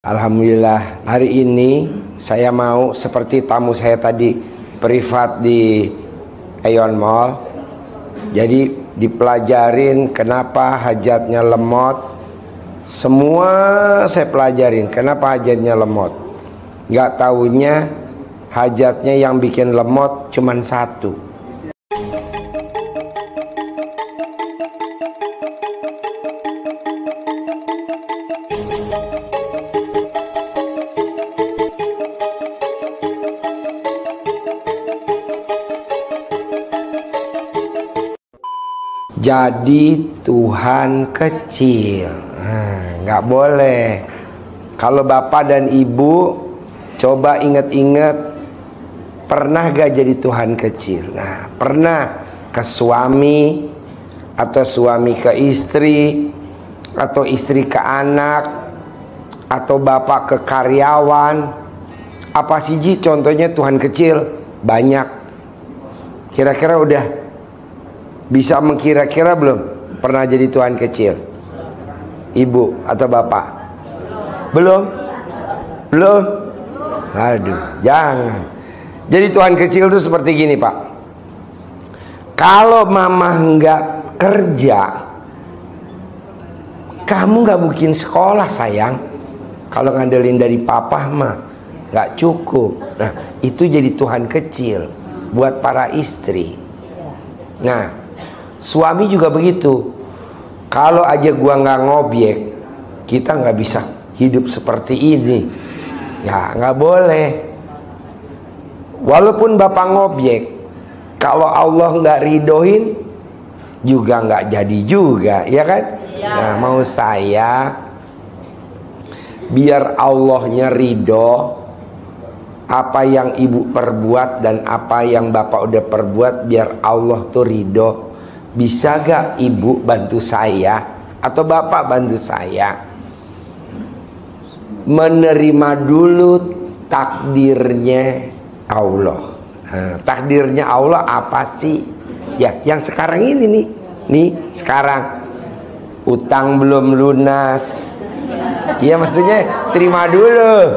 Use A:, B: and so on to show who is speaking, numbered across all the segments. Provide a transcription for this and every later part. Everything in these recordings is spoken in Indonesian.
A: Alhamdulillah, hari ini saya mau seperti tamu saya tadi privat di Aeon Mall. Jadi dipelajarin kenapa hajatnya lemot. Semua saya pelajarin kenapa hajatnya lemot. Nggak taunya hajatnya yang bikin lemot cuman satu. Jadi Tuhan kecil, nggak boleh. Kalau bapak dan ibu coba ingat-ingat, pernah gak jadi Tuhan kecil? Nah, pernah ke suami, atau suami ke istri, atau istri ke anak, atau bapak ke karyawan. Apa sih Ji contohnya Tuhan kecil? Banyak. Kira-kira udah bisa mengkira-kira belum pernah jadi Tuhan kecil? Ibu atau bapak? Belum? Belum? Aduh, jangan. Jadi Tuhan kecil itu seperti gini Pak. Kalau mama nggak kerja, kamu nggak mungkin sekolah sayang. Kalau ngandelin dari papa mah nggak cukup. Nah, itu jadi Tuhan kecil buat para istri. Nah, suami juga begitu. Kalau aja gua nggak ngobyek, kita nggak bisa hidup seperti ini. Ya nggak boleh. Walaupun bapak ngobyek, kalau Allah nggak ridoin juga nggak jadi juga, ya kan? Ya. Nah, mau saya biar Allahnya ridho, apa yang ibu perbuat dan apa yang bapak udah perbuat, biar Allah tuh ridho. Bisa gak ibu bantu saya atau bapak bantu saya menerima dulu takdirnya Allah? Takdirnya Allah apa sih? Ya, yang sekarang ini nih sekarang utang belum lunas. Ya maksudnya terima dulu.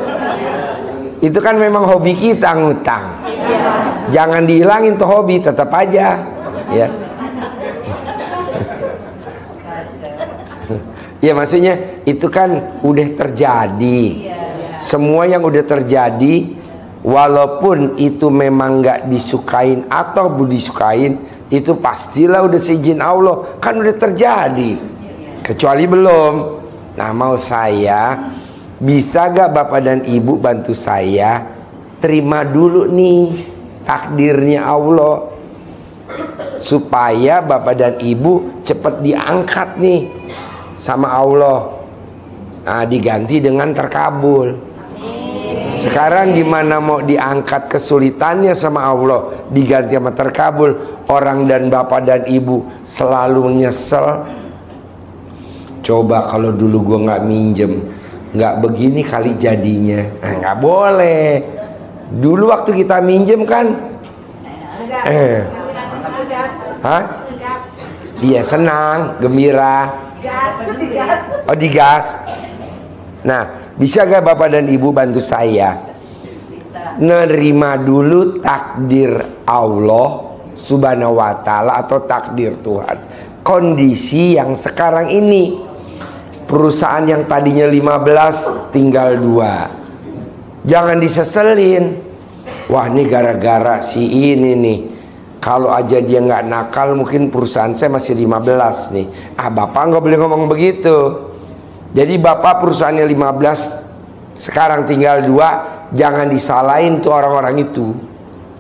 A: Itu kan memang hobi kita ngutang. Jangan dihilangin tuh hobi, tetap aja. Ya. Ya maksudnya itu kan udah terjadi. Semua yang udah terjadi, walaupun itu memang nggak disukain atau disukain, itu pastilah udah seizin Allah. Kan udah terjadi. Kecuali belum. Nah, mau saya, bisa gak bapak dan ibu bantu saya terima dulu nih takdirnya Allah, supaya bapak dan ibu cepat diangkat nih sama Allah. Nah, diganti dengan terkabul. Sekarang gimana mau diangkat kesulitannya sama Allah, diganti sama terkabul? Orang dan bapak dan ibu selalu nyesel. Coba kalau dulu gue nggak minjem, nggak begini kali jadinya. Nah, nggak boleh. Dulu waktu kita minjem kan, dia senang, gembira. Oh, digas. Nah, bisa gak bapak dan ibu bantu saya nerima dulu takdir Allah subhanahu wa ta'ala atau takdir Tuhan, kondisi yang sekarang ini. Perusahaan yang tadinya 15 tinggal 2. Jangan diseselin. Wah, ini gara-gara si ini nih. Kalau aja dia nggak nakal, mungkin perusahaan saya masih 15 nih. Ah, bapak nggak boleh ngomong begitu. Jadi bapak perusahaannya 15, sekarang tinggal 2. Jangan disalahin tuh orang-orang itu.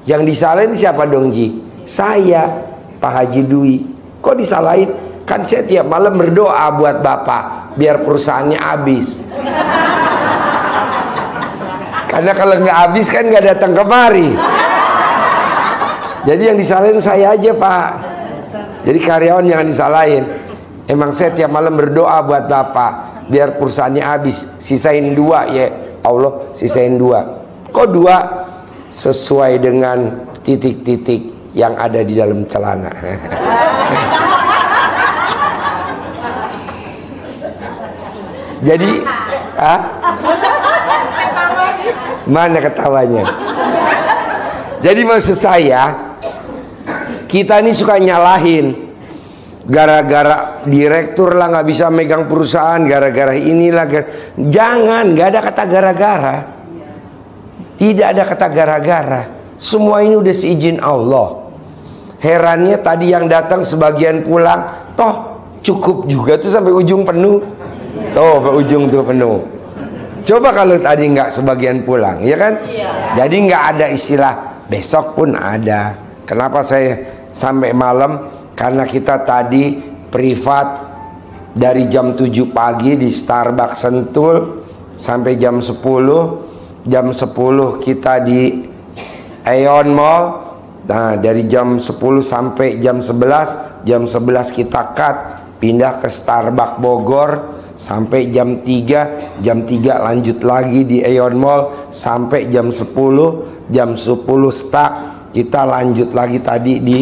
A: Yang disalahin siapa dong Ji? Saya, Pak Haji Dwi. Kok disalahin? Kan saya tiap malam berdoa buat bapak biar perusahaannya habis. Karena kalau nggak habis kan nggak datang kemari. Jadi yang disalahin saya aja Pak. Jadi karyawan jangan disalahin. Emang saya tiap malam berdoa buat bapak biar perusahaannya habis. Sisain 2 ya Allah, sisain 2. Kok 2? Sesuai dengan titik-titik yang ada di dalam celana. Jadi Mana ketawanya? Jadi maksud saya, kita ini suka nyalahin, gara-gara direktur lah nggak bisa megang perusahaan, gara-gara inilah. Jangan, nggak ada kata gara-gara. Tidak ada kata gara-gara. Semua ini udah seizin Allah. Herannya tadi yang datang sebagian pulang, toh cukup juga tuh sampai ujung penuh. Tuh sampai ujung tuh penuh. Coba kalau tadi nggak sebagian pulang, ya kan? Iya. Jadi nggak ada istilah besok pun ada. Kenapa saya sampai malam? Karena kita tadi privat dari jam 7 pagi di Starbucks Sentul sampai jam 10. Jam 10 kita di Aeon Mall. Nah, dari jam 10 sampai jam 11. Jam 11 kita cut, pindah ke Starbucks Bogor sampai jam 3. Jam 3 lanjut lagi di Aeon Mall sampai jam 10. Jam 10 stuck, kita lanjut lagi tadi di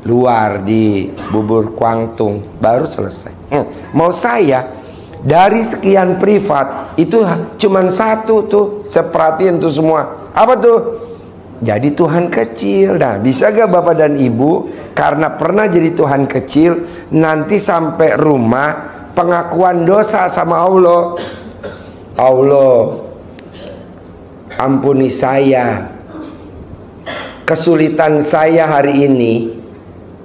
A: luar di Bubur Kuangtung, baru selesai. Mau saya dari sekian privat itu cuman satu tuh, seperhatiin tuh semua. Apa tuh? Jadi Tuhan kecil. Nah, bisa gak Bapak dan Ibu karena pernah jadi Tuhan kecil, nanti sampai rumah pengakuan dosa sama Allah. Allah, ampuni saya, kesulitan saya hari ini,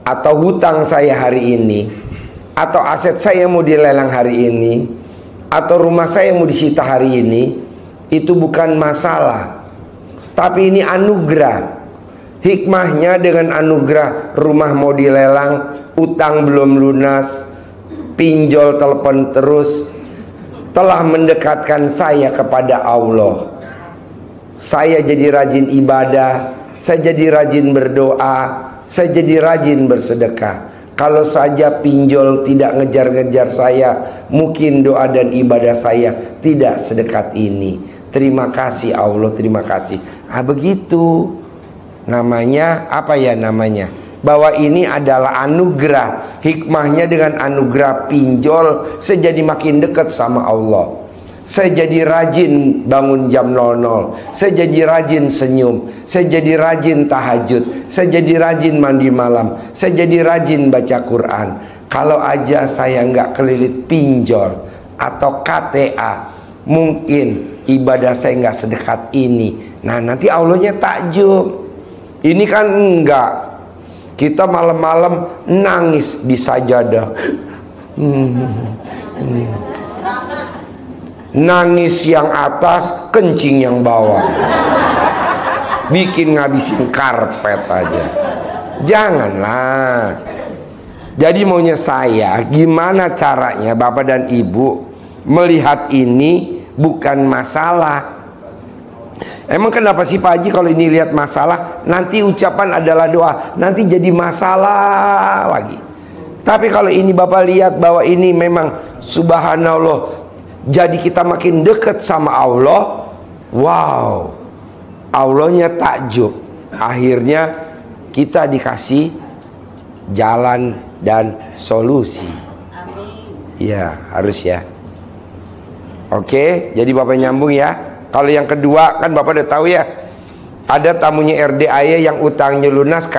A: atau hutang saya hari ini, atau aset saya mau dilelang hari ini, atau rumah saya mau disita hari ini, itu bukan masalah, tapi ini anugerah. Hikmahnya dengan anugerah rumah mau dilelang, utang belum lunas, pinjol telepon terus, telah mendekatkan saya kepada Allah. Saya jadi rajin ibadah, saya jadi rajin berdoa, saya jadi rajin bersedekah. Kalau saja pinjol tidak ngejar-ngejar saya, mungkin doa dan ibadah saya tidak sedekat ini. Terima kasih Allah, terima kasih. Ah, begitu. Namanya apa ya namanya? Bahwa ini adalah anugerah. Hikmahnya dengan anugerah pinjol, saya jadi makin dekat sama Allah. Saya jadi rajin bangun jam 00. Saya jadi rajin senyum. Saya jadi rajin tahajud. Saya jadi rajin mandi malam. Saya jadi rajin baca Quran. Kalau aja saya nggak kelilit pinjol atau KTA, mungkin ibadah saya nggak sedekat ini. Nah, nanti Allahnya takjub. Ini kan enggak. Kita malam-malam nangis di sajadah. Nangis yang atas, kencing yang bawah. Bikin ngabisin karpet aja. Janganlah. Jadi maunya saya, gimana caranya Bapak dan Ibu melihat ini bukan masalah. Emang kenapa sih Pak Haji kalau ini lihat masalah, nanti ucapan adalah doa, nanti jadi masalah lagi. Tapi kalau ini Bapak lihat bahwa ini memang subhanallah, jadi kita makin dekat sama Allah. Wow, Allahnya takjub. Akhirnya kita dikasih jalan dan solusi. Amin. Ya, harus ya. Oke, jadi Bapak nyambung ya. Kalau yang kedua kan Bapak udah tahu ya, ada tamunya RDAY yang utangnya lunas.